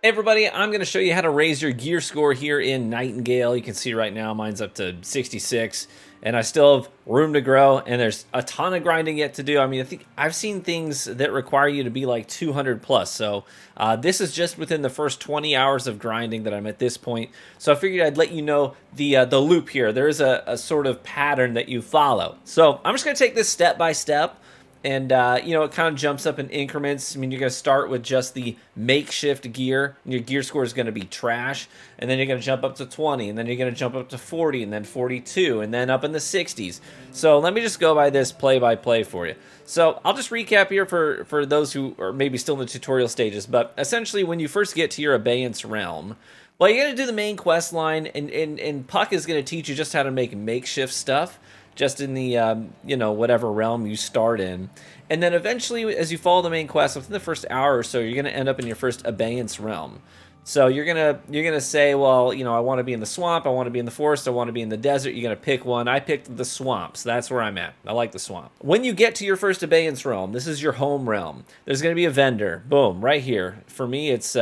Hey everybody, I'm going to show you how to raise your gear score here in Nightingale. You can see right now mine's up to 66 and I still have room to grow and there's a ton of grinding yet to do. I mean, I think I've seen things that require you to be like 200 plus. So this is just within the first 20 hours of grinding that I'm at this point. So I figured I'd let you know the loop here. There is a sort of pattern that you follow. So I'm just going to take this step by step. And, it kind of jumps up in increments. I mean, you're going to start with just the makeshift gear. And your gear score is going to be trash. And then you're going to jump up to 20. And then you're going to jump up to 40. And then 42. And then up in the 60s. So let me just go by this play-by-play for you. So I'll just recap here for those who are maybe still in the tutorial stages. But essentially, when you first get to your abeyance realm, well, you're going to do the main quest line. And Puck is going to teach you just how to make makeshift stuff. Just in the, whatever realm you start in. And then eventually, as you follow the main quest, within the first hour or so, you're going to end up in your first abeyance realm. So you're gonna say, well, I want to be in the swamp, I want to be in the forest, I want to be in the desert. You're going to pick one. I picked the swamp, so that's where I'm at. I like the swamp. When you get to your first abeyance realm, this is your home realm. There's going to be a vendor. Boom, right here. For me, it's,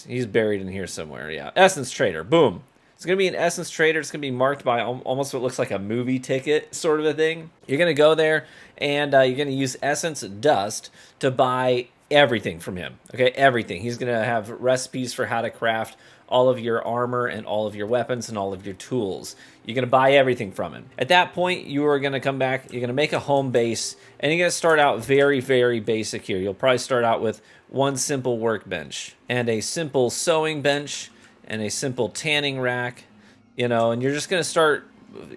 he's buried in here somewhere, yeah. Essence Trader, boom. It's going to be an Essence Trader. It's going to be marked by almost what looks like a movie ticket sort of a thing. You're going to go there, and you're going to use Essence Dust to buy everything from him. Okay, everything. He's going to have recipes for how to craft all of your armor and all of your weapons and all of your tools. You're going to buy everything from him. At that point, you are going to come back. You're going to make a home base, and you're going to start out very, very basic here. You'll probably start out with one simple workbench and a simple sewing bench and a simple tanning rack, and you're just going to start,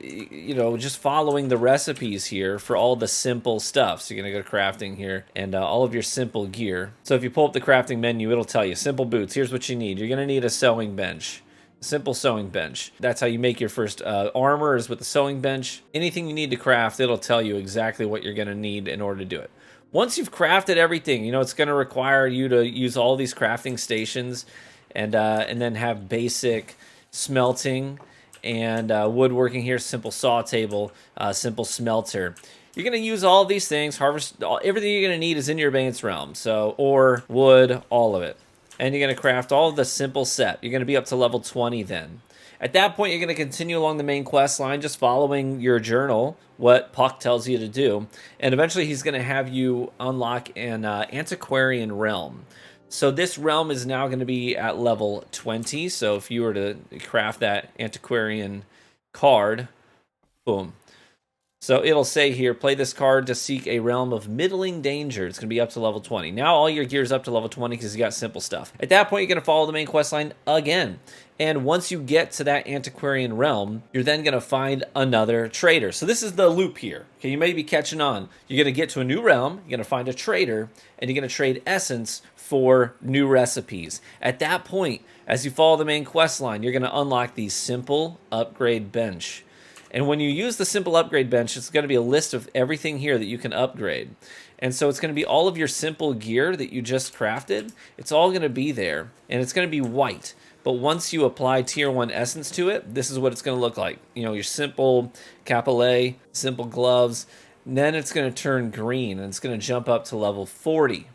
just following the recipes here for all the simple stuff. So you're going to go to crafting here and all of your simple gear. So if you pull up the crafting menu, it'll tell you simple boots. Here's what you need. You're going to need a sewing bench. Simple sewing bench. That's how you make your first armor, is with the sewing bench. Anything you need to craft, it'll tell you exactly what you're going to need in order to do it. Once you've crafted everything, it's going to require you to use all these crafting stations and then have basic smelting and woodworking here, simple saw table, simple smelter. You're going to use all of these things, harvest, everything you're going to need is in your abeyance realm. So ore, wood, all of it. And you're going to craft all of the simple set. You're going to be up to level 20 then. At that point, you're going to continue along the main quest line, just following your journal, what Puck tells you to do. And eventually he's going to have you unlock an antiquarian realm. So this realm is now going to be at level 20. So if you were to craft that antiquarian card, boom. So it'll say here, play this card to seek a realm of middling danger. It's going to be up to level 20. Now all your gear's up to level 20 because you got simple stuff. At that point, you're going to follow the main quest line again. And once you get to that antiquarian realm, you're then going to find another trader. So this is the loop here. Okay, you may be catching on. You're going to get to a new realm, you're going to find a trader, and you're going to trade essence for new recipes. At that point, as you follow the main quest line, you're going to unlock the simple upgrade bench. And when you use the simple upgrade bench, it's going to be a list of everything here that you can upgrade. And so it's going to be all of your simple gear that you just crafted. It's all going to be there, and it's going to be white. But once you apply tier 1 essence to it, this is what it's going to look like. Your simple capillae, simple gloves. And then it's going to turn green, and it's going to jump up to level 40.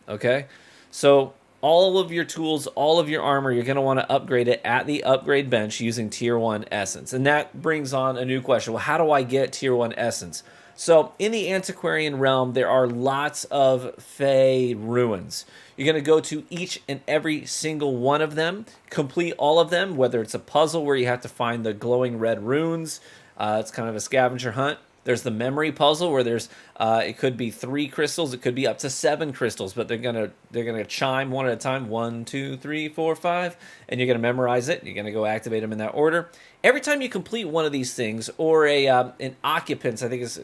Okay? So all of your tools, all of your armor, you're going to want to upgrade it at the upgrade bench using tier 1 essence. And that brings on a new question. Well, how do I get tier 1 essence? So in the antiquarian realm, there are lots of Fey ruins. You're going to go to each and every single one of them, complete all of them, whether it's a puzzle where you have to find the glowing red runes. It's kind of a scavenger hunt. There's the memory puzzle where there's it could be 3 crystals, it could be up to 7 crystals, but they're gonna chime one at a time, 1, 2, 3, 4, 5, and you're gonna memorize it. You're gonna go activate them in that order. Every time you complete one of these things, or an occupants, I think is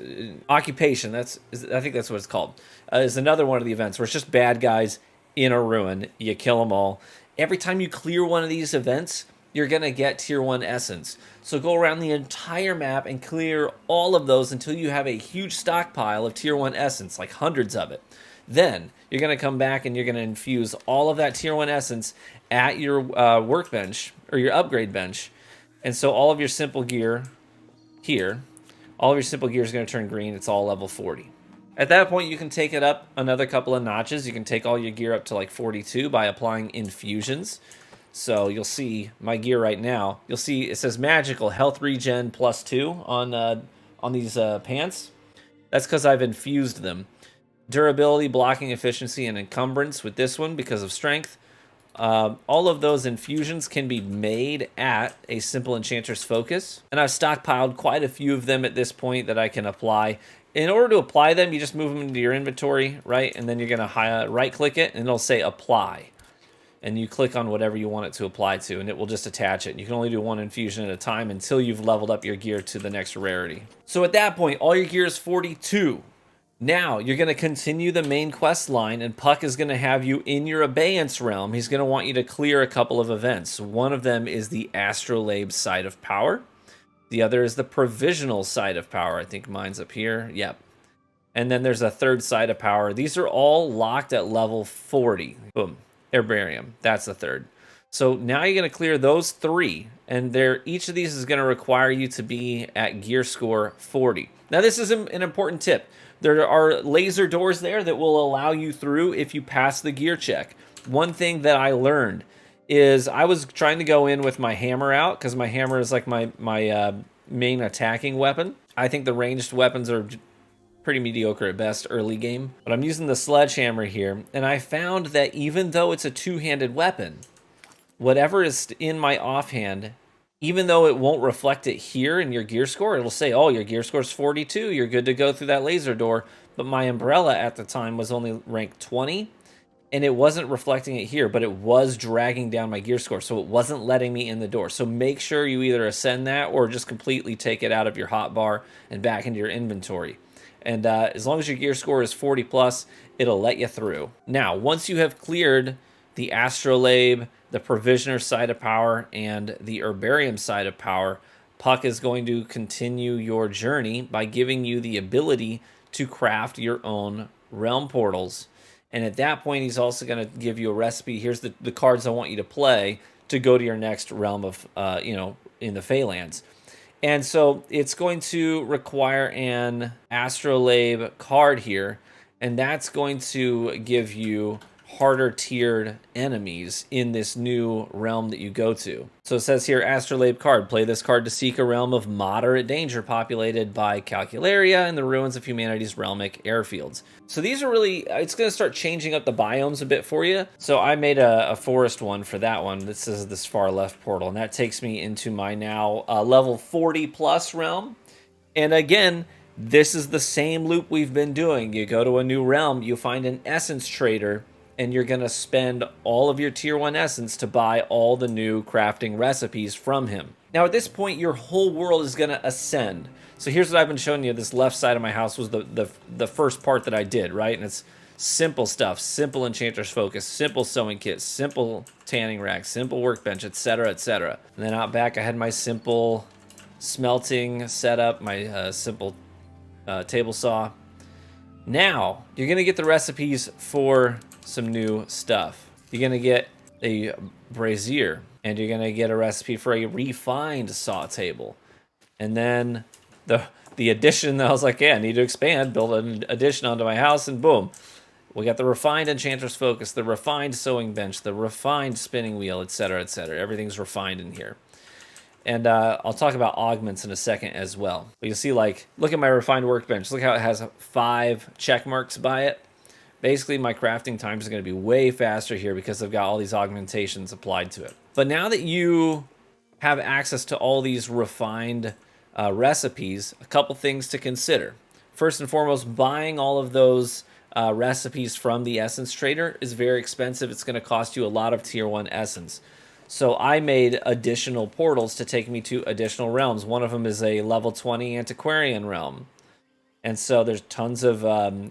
occupation. I think that's what it's called. Is another one of the events where it's just bad guys in a ruin. You kill them all. Every time you clear one of these events, you're going to get tier 1 essence. So go around the entire map and clear all of those until you have a huge stockpile of tier 1 essence, like hundreds of it. Then you're going to come back and you're going to infuse all of that tier 1 essence at your workbench, or your upgrade bench. And so all of your simple gear here, all of your simple gear is going to turn green. It's all level 40. At that point, you can take it up another couple of notches. You can take all your gear up to like 42 by applying infusions. So you'll see my gear right now. You'll see it says magical health regen +2 on these pants. That's because I've infused them. Durability, blocking efficiency, and encumbrance with this one because of strength. All of those infusions can be made at a simple enchanter's focus, and I've stockpiled quite a few of them at this point that I can apply. In order to apply them, you just move them into your inventory, right? And then you're going to right click it and it'll say apply. And you click on whatever you want it to apply to, and it will just attach it. You can only do one infusion at a time until you've leveled up your gear to the next rarity. So at that point, all your gear is 42. Now, you're going to continue the main quest line, and Puck is going to have you in your abeyance realm. He's going to want you to clear a couple of events. One of them is the Astrolabe site of power. The other is the provisional site of power. I think mine's up here. Yep. And then there's a third site of power. These are all locked at level 40. Boom. Herbarium. That's the third. So now you're going to clear those 3, and each of these is going to require you to be at gear score 40. Now, this is an important tip. There are laser doors there that will allow you through if you pass the gear check. One thing that I learned is I was trying to go in with my hammer out because my hammer is like my main attacking weapon. I think the ranged weapons are pretty mediocre at best early game, but I'm using the sledgehammer here, and I found that even though it's a two-handed weapon, whatever is in my offhand, even though it won't reflect it here in your gear score, it'll say, oh, your gear score is 42, you're good to go through that laser door. But my umbrella at the time was only ranked 20, and it wasn't reflecting it here, but it was dragging down my gear score, so it wasn't letting me in the door. So make sure you either ascend that or just completely take it out of your hotbar and back into your inventory. And as long as your gear score is 40 plus, it'll let you through. Now, once you have cleared the Astrolabe, the Provisioner side of power, and the Herbarium side of power, Puck is going to continue your journey by giving you the ability to craft your own realm portals. And at that point, he's also going to give you a recipe. Here's the cards I want you to play to go to your next realm of, in the Phalanx. And so it's going to require an Astrolabe card here, and that's going to give you harder tiered enemies in this new realm that you go to. So it says here, Astrolabe card. Play this card to seek a realm of moderate danger populated by Calcularia and the ruins of humanity's realmic airfields. So these are really, it's going to start changing up the biomes a bit for you. So I made a forest one for that one. This is this far left portal, and that takes me into my now level 40 plus realm. And again, this is the same loop we've been doing. You go to a new realm, you find an essence trader, and you're going to spend all of your tier 1 essence to buy all the new crafting recipes from him. Now at this point, your whole world is going to ascend. So here's what I've been showing you. This left side of my house was the first part that I did, right? And it's simple stuff, simple enchanter's focus, simple sewing kit, simple tanning rack, simple workbench, etc., etc. And then out back, I had my simple smelting setup, my simple table saw. Now, you're going to get the recipes for some new stuff. You're going to get a brazier, and you're going to get a recipe for a refined saw table. And then the addition, I was like, yeah, I need to expand, build an addition onto my house, and boom. We got the refined enchanter's focus, the refined sewing bench, the refined spinning wheel, etc., etc. Everything's refined in here. And I'll talk about augments in a second as well. But you'll see, like, look at my refined workbench. Look how it has 5 check marks by it. Basically, my crafting time is going to be way faster here because I've got all these augmentations applied to it. But now that you have access to all these refined recipes, a couple things to consider. First and foremost, buying all of those recipes from the essence trader is very expensive. It's going to cost you a lot of tier 1 essence. So I made additional portals to take me to additional realms. One of them is a level 20 antiquarian realm. And so there's tons of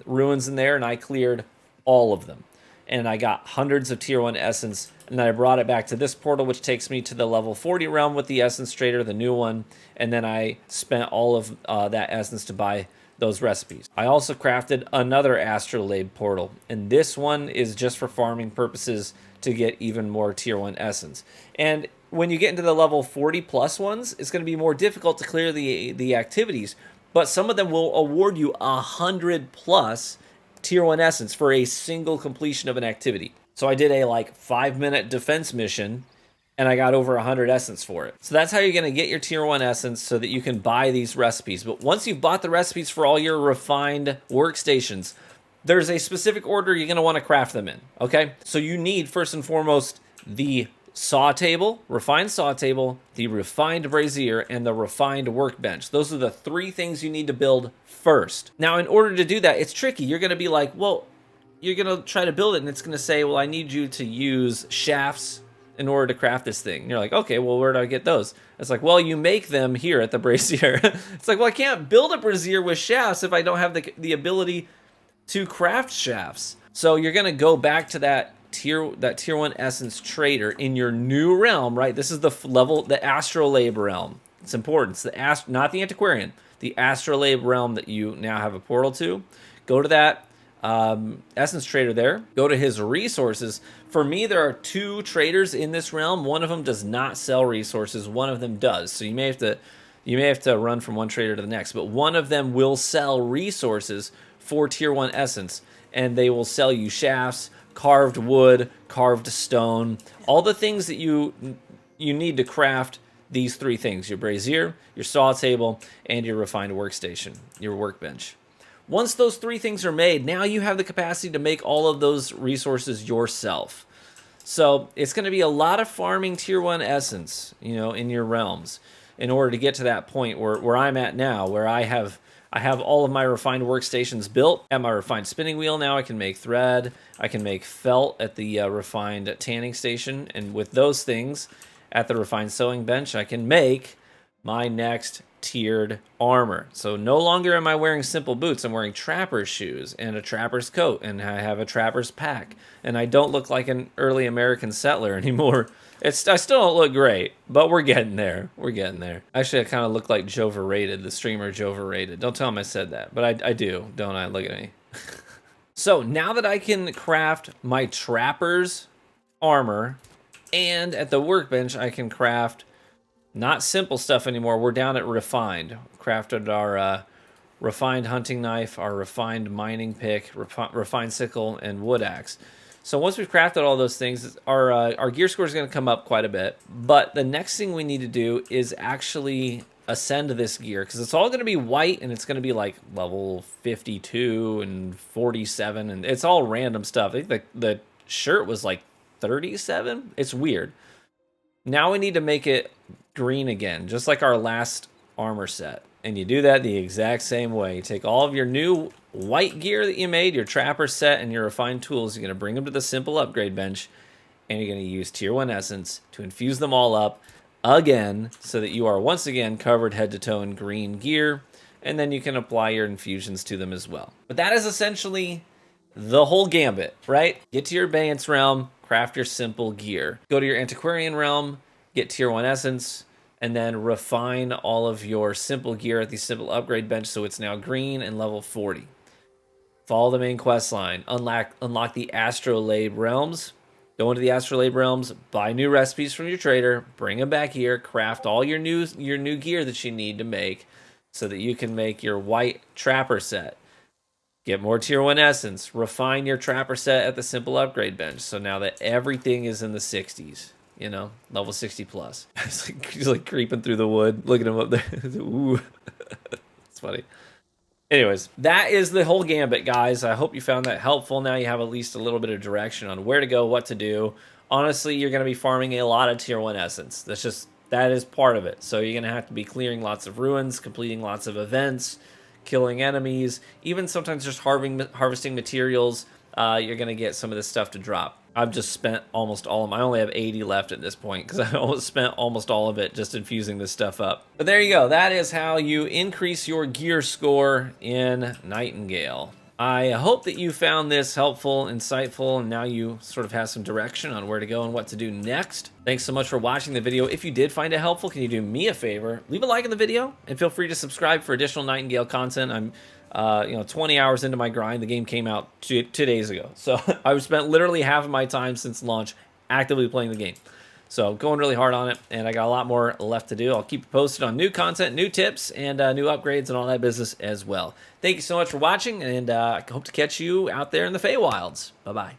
ruins in there, and I cleared all of them. And I got hundreds of tier 1 essence, and then I brought it back to this portal, which takes me to the level 40 realm with the essence trader, the new one. And then I spent all of that essence to buy those recipes. I also crafted another Astrolabe portal, and this one is just for farming purposes to get even more tier 1 essence. And when you get into the level 40 plus ones, it's going to be more difficult to clear the activities, but some of them will award you 100 plus tier 1 essence for a single completion of an activity. So I did a like 5-minute defense mission and I got over 100 essence for it. So that's how you're going to get your tier 1 essence so that you can buy these recipes. But once you've bought the recipes for all your refined workstations, there's a specific order you're going to want to craft them in, okay? So you need, first and foremost, the saw table, refined saw table, the refined brazier, and the refined workbench. Those are the 3 things you need to build first. Now, in order to do that, it's tricky. You're going to be like, well, you're going to try to build it, and it's going to say, well, I need you to use shafts in order to craft this thing. And you're like, okay, well, where do I get those? It's like, well, you make them here at the brazier. It's like, well, I can't build a brazier with shafts if I don't have the ability to craft shafts. So you're going to go back to that tier 1 essence trader in your new realm, right? This is the level, the astrolabe realm. It's important. It's not the antiquarian, the astrolabe realm that you now have a portal to. Go to that essence trader there. Go to his resources. For me, there are 2 traders in this realm. One of them does not sell resources. One of them does. So you may have to run from one trader to the next. But one of them will sell resources for tier 1 essence, and they will sell you shafts, carved wood, carved stone, all the things that you need to craft these 3 things: your brazier, your saw table, and your refined workstation, your workbench. Once those 3 things are made, now you have the capacity to make all of those resources yourself. So it's going to be a lot of farming tier 1 essence, in your realms in order to get to that point where I'm at now, where I have all of my refined workstations built. At my refined spinning wheel now, I can make thread. I can make felt at the refined tanning station. And with those things at the refined sewing bench, I can make my next tiered armor. So no longer am I wearing simple boots. I'm wearing trapper's shoes and a trapper's coat, and I have a trapper's pack. And I don't look like an early American settler anymore. I still don't look great, but we're getting there. We're getting there. Actually, I kind of look like Joe Verrated, the streamer Joe Verrated. Don't tell him I said that, but I do, don't I? Look at me. So now that I can craft my trapper's armor, and at the workbench I can craft not simple stuff anymore. We're down at refined. Crafted our refined hunting knife, our refined mining pick, refined sickle, and wood axe. So once we've crafted all those things, our gear score is going to come up quite a bit. But the next thing we need to do is actually ascend this gear, because it's all going to be white, and it's going to be like level 52 and 47, and it's all random stuff. I think the shirt was like 37. It's weird. Now we need to make it green again, just like our last armor set. And you do that the exact same way. You take all of your new white gear that you made, your trapper set, and your refined tools. You're going to bring them to the simple upgrade bench, and you're going to use tier 1 essence to infuse them all up again, so that you are once again covered head to toe in green gear, and then you can apply your infusions to them as well. But that is essentially the whole gambit, right? Get to your abeyance realm, craft your simple gear. Go to your antiquarian realm, get tier 1 essence, and then refine all of your simple gear at the simple upgrade bench so it's now green and level 40. Follow the main quest line. Unlock the astrolabe realms. Go into the astrolabe realms, buy new recipes from your trader, bring them back here, craft all your new gear that you need to make so that you can make your white trapper set. Get more tier 1 essence. Refine your trapper set at the simple upgrade bench. So now that everything is in the 60s. Level 60 plus. He's like creeping through the wood. Look at him up there. Ooh. It's funny. Anyways, that is the whole gambit, guys. I hope you found that helpful. Now you have at least a little bit of direction on where to go, what to do. Honestly, you're going to be farming a lot of tier 1 essence. That is part of it. So you're going to have to be clearing lots of ruins, completing lots of events, killing enemies, even sometimes just harvesting materials. You're going to get some of this stuff to drop. I've just spent almost all of them. I only have 80 left at this point because I almost spent almost all of it just infusing this stuff up. But there you go. That is how you increase your gear score in Nightingale. I hope that you found this helpful, insightful, and now you sort of have some direction on where to go and what to do next. Thanks so much for watching the video. If you did find it helpful, can you do me a favor? Leave a like on the video and feel free to subscribe for additional Nightingale content. I'm 20 hours into my grind. The game came out 2 days ago. So I've spent literally half of my time since launch actively playing the game. So going really hard on it, and I got a lot more left to do. I'll keep you posted on new content, new tips, and new upgrades and all that business as well. Thank you so much for watching, and I hope to catch you out there in the Feywilds. Bye-bye.